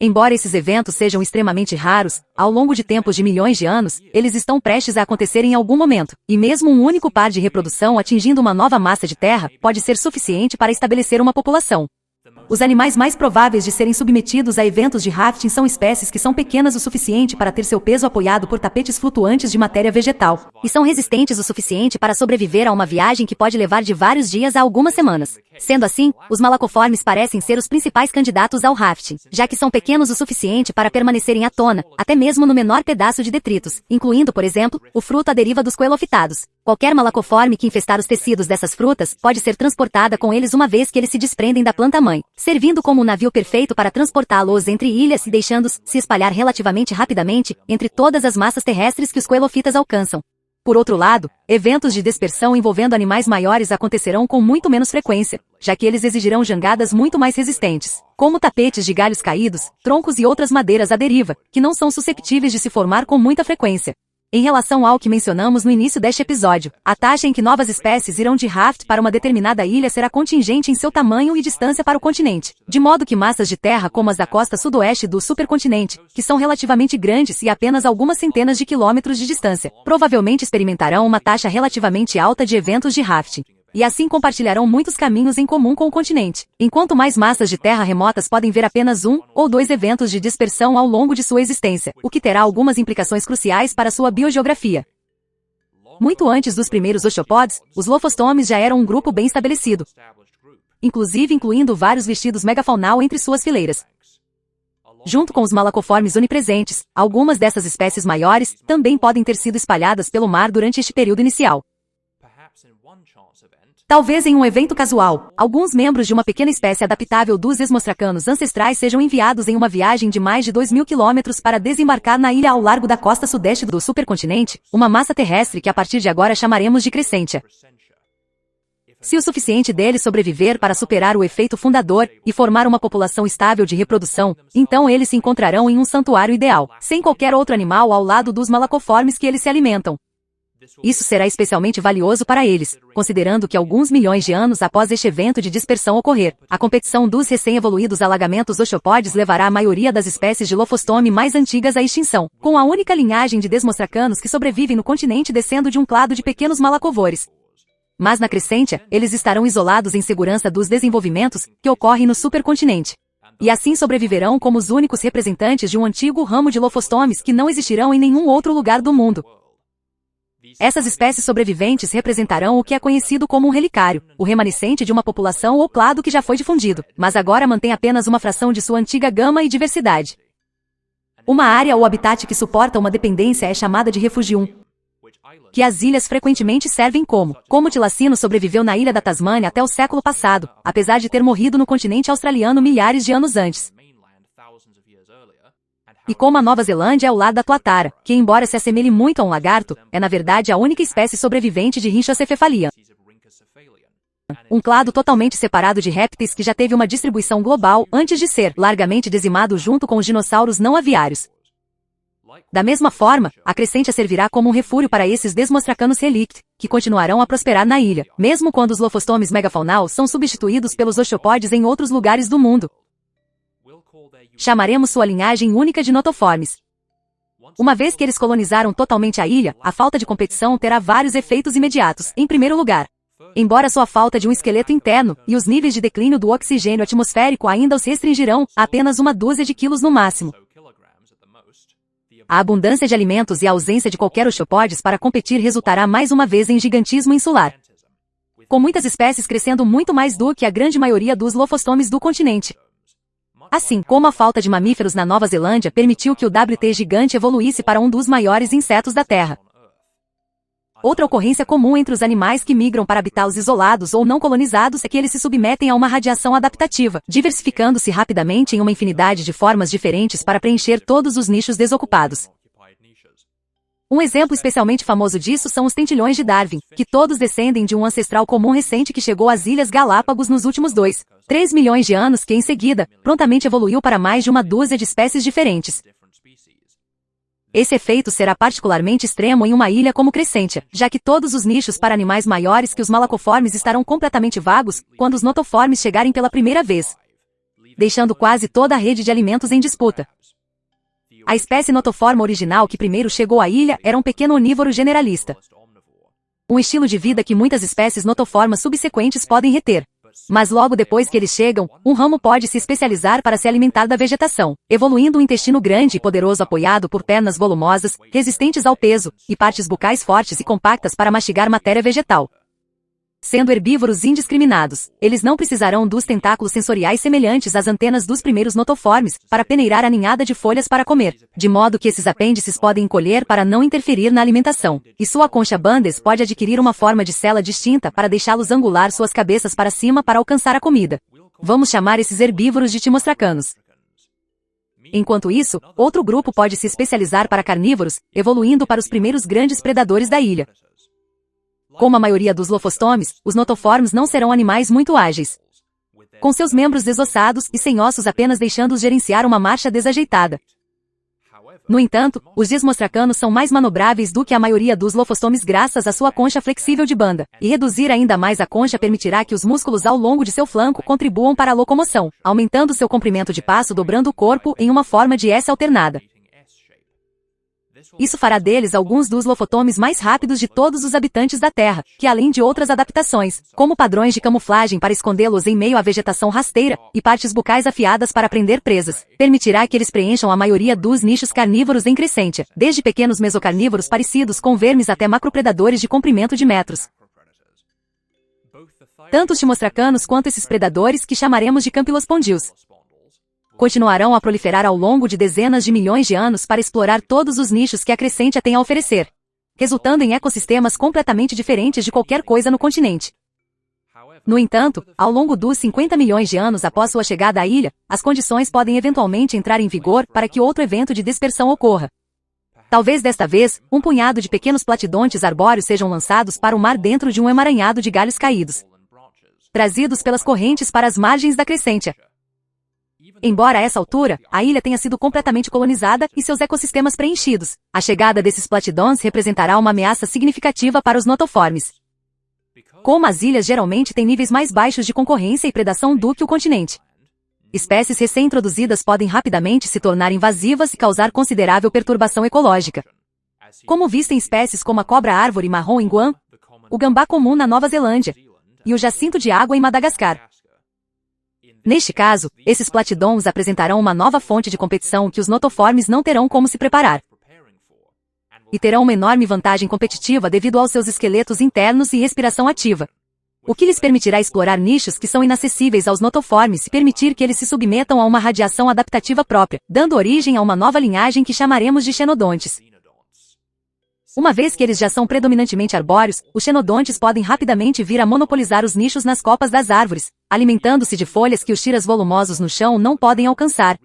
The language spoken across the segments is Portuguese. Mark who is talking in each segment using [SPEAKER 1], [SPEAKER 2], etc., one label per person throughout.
[SPEAKER 1] Embora esses eventos sejam extremamente raros, ao longo de tempos de milhões de anos, eles estão prestes a acontecer em algum momento, e mesmo um único par de reprodução atingindo uma nova massa de terra pode ser suficiente para estabelecer uma população. Os animais mais prováveis de serem submetidos a eventos de rafting são espécies que são pequenas o suficiente para ter seu peso apoiado por tapetes flutuantes de matéria vegetal, e são resistentes o suficiente para sobreviver a uma viagem que pode levar de vários dias a algumas semanas. Sendo assim, os malacoformes parecem ser os principais candidatos ao rafting, já que são pequenos o suficiente para permanecerem à tona, até mesmo no menor pedaço de detritos, incluindo, por exemplo, o fruto à deriva dos coelofitados. Qualquer malacoforme que infestar os tecidos dessas frutas pode ser transportada com eles uma vez que eles se desprendem da planta-mãe, servindo como um navio perfeito para transportá-los entre ilhas e deixando-os se espalhar relativamente rapidamente entre todas as massas terrestres que os coelofitas alcançam. Por outro lado, eventos de dispersão envolvendo animais maiores acontecerão com muito menos frequência, já que eles exigirão jangadas muito mais resistentes, como tapetes de galhos caídos, troncos e outras madeiras à deriva, que não são susceptíveis de se formar com muita frequência. Em relação ao que mencionamos no início deste episódio, a taxa em que novas espécies irão de raft para uma determinada ilha será contingente em seu tamanho e distância para o continente, de modo que massas de terra como as da costa sudoeste do supercontinente, que são relativamente grandes e apenas algumas centenas de quilômetros de distância, provavelmente experimentarão uma taxa relativamente alta de eventos de rafting. E assim compartilharão muitos caminhos em comum com o continente, enquanto mais massas de terra remotas podem ver apenas um ou dois eventos de dispersão ao longo de sua existência, o que terá algumas implicações cruciais para sua biogeografia. Muito antes dos primeiros osteopods, os Lophostomes já eram um grupo bem estabelecido, inclusive incluindo vários vestidos megafaunal entre suas fileiras. Junto com os malacoformes onipresentes, algumas dessas espécies maiores também podem ter sido espalhadas pelo mar durante este período inicial. Talvez em um evento casual, alguns membros de uma pequena espécie adaptável dos esmostracanos ancestrais sejam enviados em uma viagem de mais de 2.000 quilômetros para desembarcar na ilha ao largo da costa sudeste do supercontinente, uma massa terrestre que a partir de agora chamaremos de Crescentia. Se o suficiente deles sobreviver para superar o efeito fundador e formar uma população estável de reprodução, então eles se encontrarão em um santuário ideal, sem qualquer outro animal ao lado dos malacoformes que eles se alimentam. Isso será especialmente valioso para eles, considerando que alguns milhões de anos após este evento de dispersão ocorrer, a competição dos recém-evoluídos alagamentos osteopodes levará a maioria das espécies de Lophostome mais antigas à extinção, com a única linhagem de desmostracanos que sobrevivem no continente descendo de um clado de pequenos malacovores. Mas na Crescentia, eles estarão isolados em segurança dos desenvolvimentos que ocorrem no supercontinente. E assim sobreviverão como os únicos representantes de um antigo ramo de Lophostomes que não existirão em nenhum outro lugar do mundo. Essas espécies sobreviventes representarão o que é conhecido como um relicário, o remanescente de uma população ou clado que já foi difundido, mas agora mantém apenas uma fração de sua antiga gama e diversidade. Uma área ou habitat que suporta uma dependência é chamada de refugium, que as ilhas frequentemente servem como Tilacino sobreviveu na ilha da Tasmânia até o século passado, apesar de ter morrido no continente australiano milhares de anos antes. E como a Nova Zelândia é o lar da tuatara, que embora se assemelhe muito a um lagarto, é na verdade a única espécie sobrevivente de Rhynchocephalia. Um clado totalmente separado de répteis que já teve uma distribuição global antes de ser largamente dizimado junto com os dinossauros não aviários. Da mesma forma, a Crescentia servirá como um refúgio para esses desmostracanos relict, que continuarão a prosperar na ilha, mesmo quando os Lophostomes megafaunal são substituídos pelos osteopodes em outros lugares do mundo. Chamaremos sua linhagem única de notoformes. Uma vez que eles colonizaram totalmente a ilha, a falta de competição terá vários efeitos imediatos. Em primeiro lugar, embora sua falta de um esqueleto interno e os níveis de declínio do oxigênio atmosférico ainda os restringirão a apenas uma dúzia de quilos no máximo, a abundância de alimentos e a ausência de qualquer osteopodes para competir resultará mais uma vez em gigantismo insular, com muitas espécies crescendo muito mais do que a grande maioria dos Lophostomes do continente. Assim como a falta de mamíferos na Nova Zelândia permitiu que o WT gigante evoluísse para um dos maiores insetos da Terra. Outra ocorrência comum entre os animais que migram para habitats isolados ou não colonizados é que eles se submetem a uma radiação adaptativa, diversificando-se rapidamente em uma infinidade de formas diferentes para preencher todos os nichos desocupados. Um exemplo especialmente famoso disso são os tentilhões de Darwin, que todos descendem de um ancestral comum recente que chegou às Ilhas Galápagos nos últimos 3 milhões de anos que, em seguida, prontamente evoluiu para mais de uma dúzia de espécies diferentes. Esse efeito será particularmente extremo em uma ilha como Crescentia, já que todos os nichos para animais maiores que os malacoformes estarão completamente vagos quando os notoformes chegarem pela primeira vez, deixando quase toda a rede de alimentos em disputa. A espécie notoforma original que primeiro chegou à ilha era um pequeno onívoro generalista. Um estilo de vida que muitas espécies notoformas subsequentes podem reter. Mas logo depois que eles chegam, um ramo pode se especializar para se alimentar da vegetação, evoluindo um intestino grande e poderoso apoiado por pernas volumosas, resistentes ao peso, e partes bucais fortes e compactas para mastigar matéria vegetal. Sendo herbívoros indiscriminados, eles não precisarão dos tentáculos sensoriais semelhantes às antenas dos primeiros notoformes para peneirar a ninhada de folhas para comer, de modo que esses apêndices podem encolher para não interferir na alimentação, e sua concha bandes pode adquirir uma forma de cela distinta para deixá-los angular suas cabeças para cima para alcançar a comida. Vamos chamar esses herbívoros de timostracanos. Enquanto isso, outro grupo pode se especializar para carnívoros, evoluindo para os primeiros grandes predadores da ilha. Como a maioria dos lofostomes, os notoformes não serão animais muito ágeis, com seus membros desossados e sem ossos apenas deixando-os gerenciar uma marcha desajeitada. No entanto, os dismostracanos são mais manobráveis do que a maioria dos lofostomes graças à sua concha flexível de banda, e reduzir ainda mais a concha permitirá que os músculos ao longo de seu flanco contribuam para a locomoção, aumentando seu comprimento de passo dobrando o corpo em uma forma de S alternada. Isso fará deles alguns dos lofotomes mais rápidos de todos os habitantes da Terra, que além de outras adaptações, como padrões de camuflagem para escondê-los em meio à vegetação rasteira, e partes bucais afiadas para prender presas, permitirá que eles preencham a maioria dos nichos carnívoros em crescência, desde pequenos mesocarnívoros parecidos com vermes até macropredadores de comprimento de metros. Tanto os timostracanos quanto esses predadores que chamaremos de campylospondios continuarão a proliferar ao longo de dezenas de milhões de anos para explorar todos os nichos que a crescência tem a oferecer, resultando em ecossistemas completamente diferentes de qualquer coisa no continente. No entanto, ao longo dos 50 milhões de anos após sua chegada à ilha, as condições podem eventualmente entrar em vigor para que outro evento de dispersão ocorra. Talvez desta vez, um punhado de pequenos platidontes arbóreos sejam lançados para o mar dentro de um emaranhado de galhos caídos, trazidos pelas correntes para as margens da crescência. Embora a essa altura, a ilha tenha sido completamente colonizada e seus ecossistemas preenchidos, a chegada desses platidons representará uma ameaça significativa para os notoformes. Como as ilhas geralmente têm níveis mais baixos de concorrência e predação do que o continente, espécies recém-introduzidas podem rapidamente se tornar invasivas e causar considerável perturbação ecológica, como vista em espécies como a cobra-árvore marrom em Guam, o gambá comum na Nova Zelândia e o jacinto de água em Madagascar. Neste caso, esses platidons apresentarão uma nova fonte de competição que os notoformes não terão como se preparar, e terão uma enorme vantagem competitiva devido aos seus esqueletos internos e respiração ativa, o que lhes permitirá explorar nichos que são inacessíveis aos notoformes e permitir que eles se submetam a uma radiação adaptativa própria, dando origem a uma nova linhagem que chamaremos de xenodontes. Uma vez que eles já são predominantemente arbóreos, os xenodontes podem rapidamente vir a monopolizar os nichos nas copas das árvores, alimentando-se de folhas que os tiras volumosos no chão não podem alcançar.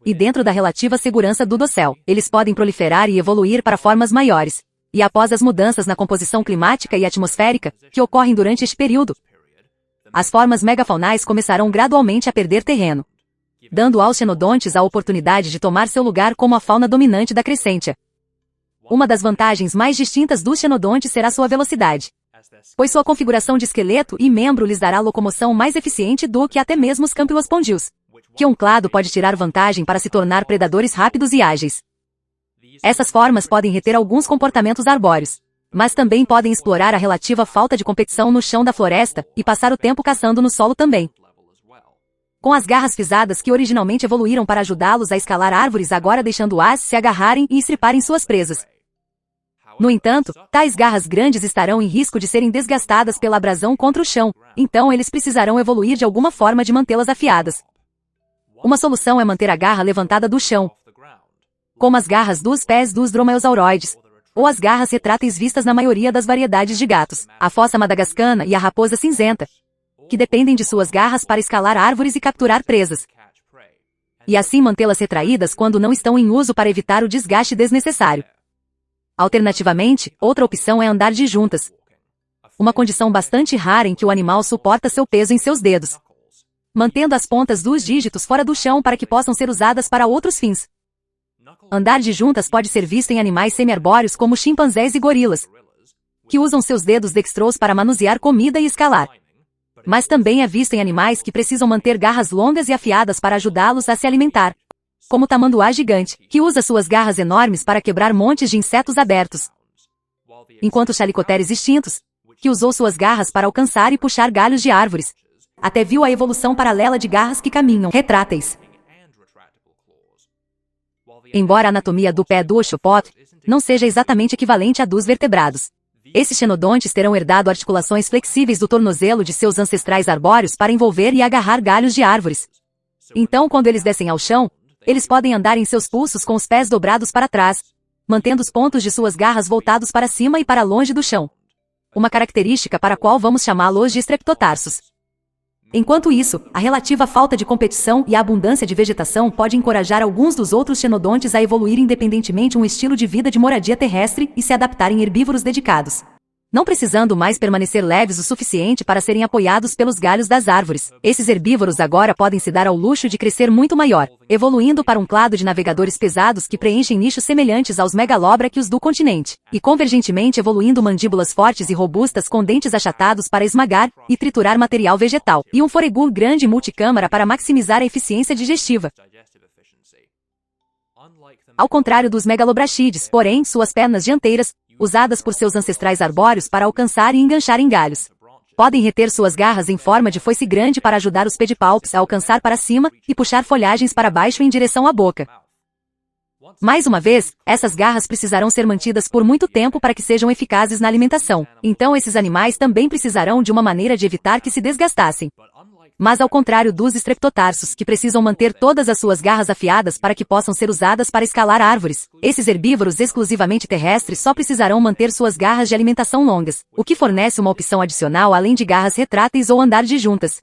[SPEAKER 1] E dentro da relativa segurança do dossel, eles podem proliferar e evoluir para formas maiores. E após as mudanças na composição climática e atmosférica, que ocorrem durante este período, as formas megafaunais começarão gradualmente a perder terreno, dando aos xenodontes a oportunidade de tomar seu lugar como a fauna dominante da crescência. Uma das vantagens mais distintas dos xenodontes será sua velocidade, pois sua configuração de esqueleto e membro lhes dará locomoção mais eficiente do que até mesmo os campylospondios, que um clado pode tirar vantagem para se tornar predadores rápidos e ágeis. Essas formas podem reter alguns comportamentos arbóreos, mas também podem explorar a relativa falta de competição no chão da floresta e passar o tempo caçando no solo também. Com as garras pisadas que originalmente evoluíram para ajudá-los a escalar árvores agora deixando-as se agarrarem e estriparem suas presas. No entanto, tais garras grandes estarão em risco de serem desgastadas pela abrasão contra o chão, então eles precisarão evoluir de alguma forma de mantê-las afiadas. Uma solução é manter a garra levantada do chão, como as garras dos pés dos dromaeosauroides, ou as garras retráteis vistas na maioria das variedades de gatos, a fossa madagascana e a raposa cinzenta, que dependem de suas garras para escalar árvores e capturar presas, e assim mantê-las retraídas quando não estão em uso para evitar o desgaste desnecessário. Alternativamente, outra opção é andar de juntas, uma condição bastante rara em que o animal suporta seu peso em seus dedos, mantendo as pontas dos dígitos fora do chão para que possam ser usadas para outros fins. Andar de juntas pode ser visto em animais semi-arbóreos como chimpanzés e gorilas, que usam seus dedos dextros para manusear comida e escalar. Mas também é visto em animais que precisam manter garras longas e afiadas para ajudá-los a se alimentar, como o tamanduá gigante, que usa suas garras enormes para quebrar montes de insetos abertos, enquanto o chalicoteres extintos, que usou suas garras para alcançar e puxar galhos de árvores, até viu a evolução paralela de garras que caminham, retráteis. Embora a anatomia do pé do oxopote não seja exatamente equivalente à dos vertebrados, esses xenodontes terão herdado articulações flexíveis do tornozelo de seus ancestrais arbóreos para envolver e agarrar galhos de árvores. Então, quando eles descem ao chão, eles podem andar em seus pulsos com os pés dobrados para trás, mantendo os pontos de suas garras voltados para cima e para longe do chão. Uma característica para a qual vamos chamá-los de streptotarsos. Enquanto isso, a relativa falta de competição e a abundância de vegetação pode encorajar alguns dos outros xenodontes a evoluir independentemente um estilo de vida de moradia terrestre e se adaptarem herbívoros dedicados, não precisando mais permanecer leves o suficiente para serem apoiados pelos galhos das árvores. Esses herbívoros agora podem se dar ao luxo de crescer muito maior, evoluindo para um clado de navegadores pesados que preenchem nichos semelhantes aos megalóbraquios do continente, e convergentemente evoluindo mandíbulas fortes e robustas com dentes achatados para esmagar e triturar material vegetal, e um foregul grande multicâmara para maximizar a eficiência digestiva. Ao contrário dos megalobrachides, porém, suas pernas dianteiras, usadas por seus ancestrais arbóreos para alcançar e enganchar em galhos, podem reter suas garras em forma de foice grande para ajudar os pedipalpos a alcançar para cima e puxar folhagens para baixo em direção à boca. Mais uma vez, essas garras precisarão ser mantidas por muito tempo para que sejam eficazes na alimentação. Então esses animais também precisarão de uma maneira de evitar que se desgastassem. Mas ao contrário dos streptotarsos, que precisam manter todas as suas garras afiadas para que possam ser usadas para escalar árvores, esses herbívoros exclusivamente terrestres só precisarão manter suas garras de alimentação longas, o que fornece uma opção adicional além de garras retráteis ou andar de juntas.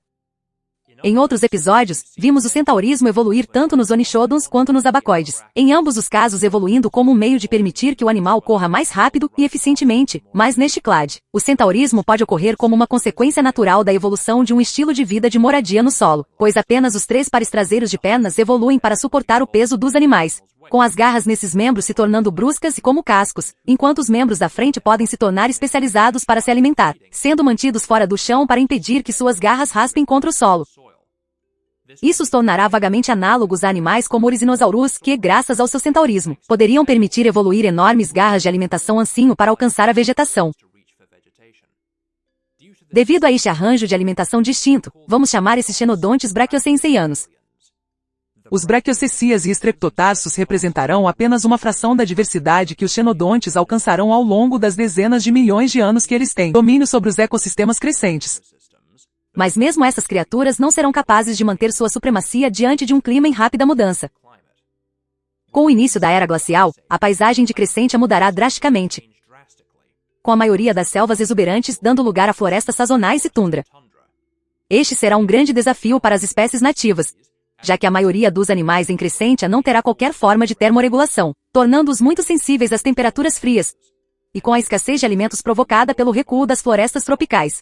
[SPEAKER 1] Em outros episódios, vimos o centaurismo evoluir tanto nos onichodons quanto nos abacoides, em ambos os casos evoluindo como um meio de permitir que o animal corra mais rápido e eficientemente, mas neste clade, o centaurismo pode ocorrer como uma consequência natural da evolução de um estilo de vida de moradia no solo, pois apenas os 3 pares traseiros de pernas evoluem para suportar o peso dos animais, com as garras nesses membros se tornando bruscas e como cascos, enquanto os membros da frente podem se tornar especializados para se alimentar, sendo mantidos fora do chão para impedir que suas garras raspem contra o solo. Isso os tornará vagamente análogos a animais como o Oryzinosaurus que, graças ao seu centaurismo, poderiam permitir evoluir enormes garras de alimentação ancinho para alcançar a vegetação. Devido a este arranjo de alimentação distinto, vamos chamar esses xenodontes brachiocenseianos.
[SPEAKER 2] Os brachiocecias e streptotarsos representarão apenas uma fração da diversidade que os xenodontes alcançarão ao longo das dezenas de milhões de anos que eles têm domínio sobre os ecossistemas crescentes.
[SPEAKER 1] Mas mesmo essas criaturas não serão capazes de manter sua supremacia diante de um clima em rápida mudança. Com o início da era glacial, a paisagem de Crescentia mudará drasticamente, com a maioria das selvas exuberantes dando lugar a florestas sazonais e tundra. Este será um grande desafio para as espécies nativas, já que a maioria dos animais em Crescentia não terá qualquer forma de termorregulação, tornando-os muito sensíveis às temperaturas frias, e com a escassez de alimentos provocada pelo recuo das florestas tropicais.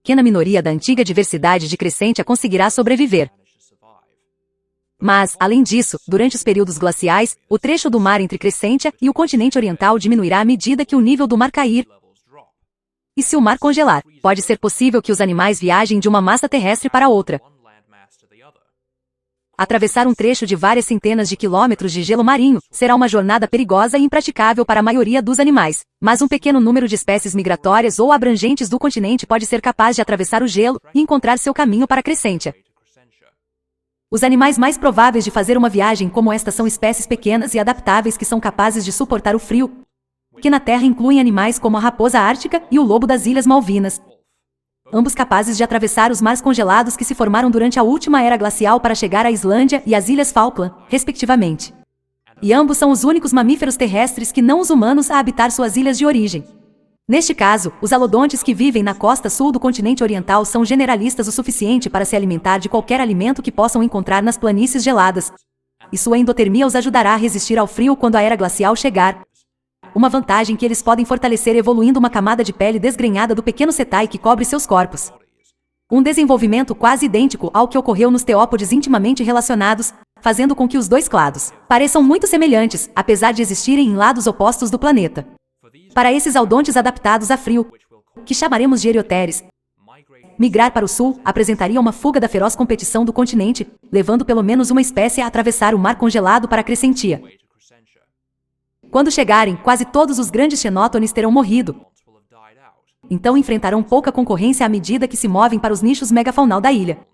[SPEAKER 1] Pequena minoria da antiga diversidade de Crescentia conseguirá sobreviver. Mas, além disso, durante os períodos glaciais, o trecho do mar entre Crescentia e o continente oriental diminuirá à medida que o nível do mar cair. E se o mar congelar, pode ser possível que os animais viajem de uma massa terrestre para outra. Atravessar um trecho de várias centenas de quilômetros de gelo marinho será uma jornada perigosa e impraticável para a maioria dos animais, mas um pequeno número de espécies migratórias ou abrangentes do continente pode ser capaz de atravessar o gelo e encontrar seu caminho para Crescentia. Os animais mais prováveis de fazer uma viagem como esta são espécies pequenas e adaptáveis que são capazes de suportar o frio, que na Terra incluem animais como a raposa ártica e o lobo das Ilhas Malvinas, ambos capazes de atravessar os mares congelados que se formaram durante a última era glacial para chegar à Islândia e às Ilhas Falkland, respectivamente. E ambos são os únicos mamíferos terrestres que não os humanos a habitar suas ilhas de origem. Neste caso, os alodontes que vivem na costa sul do continente oriental são generalistas o suficiente para se alimentar de qualquer alimento que possam encontrar nas planícies geladas, e sua endotermia os ajudará a resistir ao frio quando a era glacial chegar. Uma vantagem que eles podem fortalecer evoluindo uma camada de pele desgrenhada do pequeno setae que cobre seus corpos. Um desenvolvimento quase idêntico ao que ocorreu nos teópodes intimamente relacionados, fazendo com que os dois clados pareçam muito semelhantes, apesar de existirem em lados opostos do planeta. Para esses aldontes adaptados a frio, que chamaremos de Erioteres, Migrar para o sul apresentaria uma fuga da feroz competição do continente, levando pelo menos uma espécie a atravessar o mar congelado para Crescentia. Quando chegarem, quase todos os grandes xenótones terão morrido. Então enfrentarão pouca concorrência à medida que se movem para os nichos megafaunal da ilha.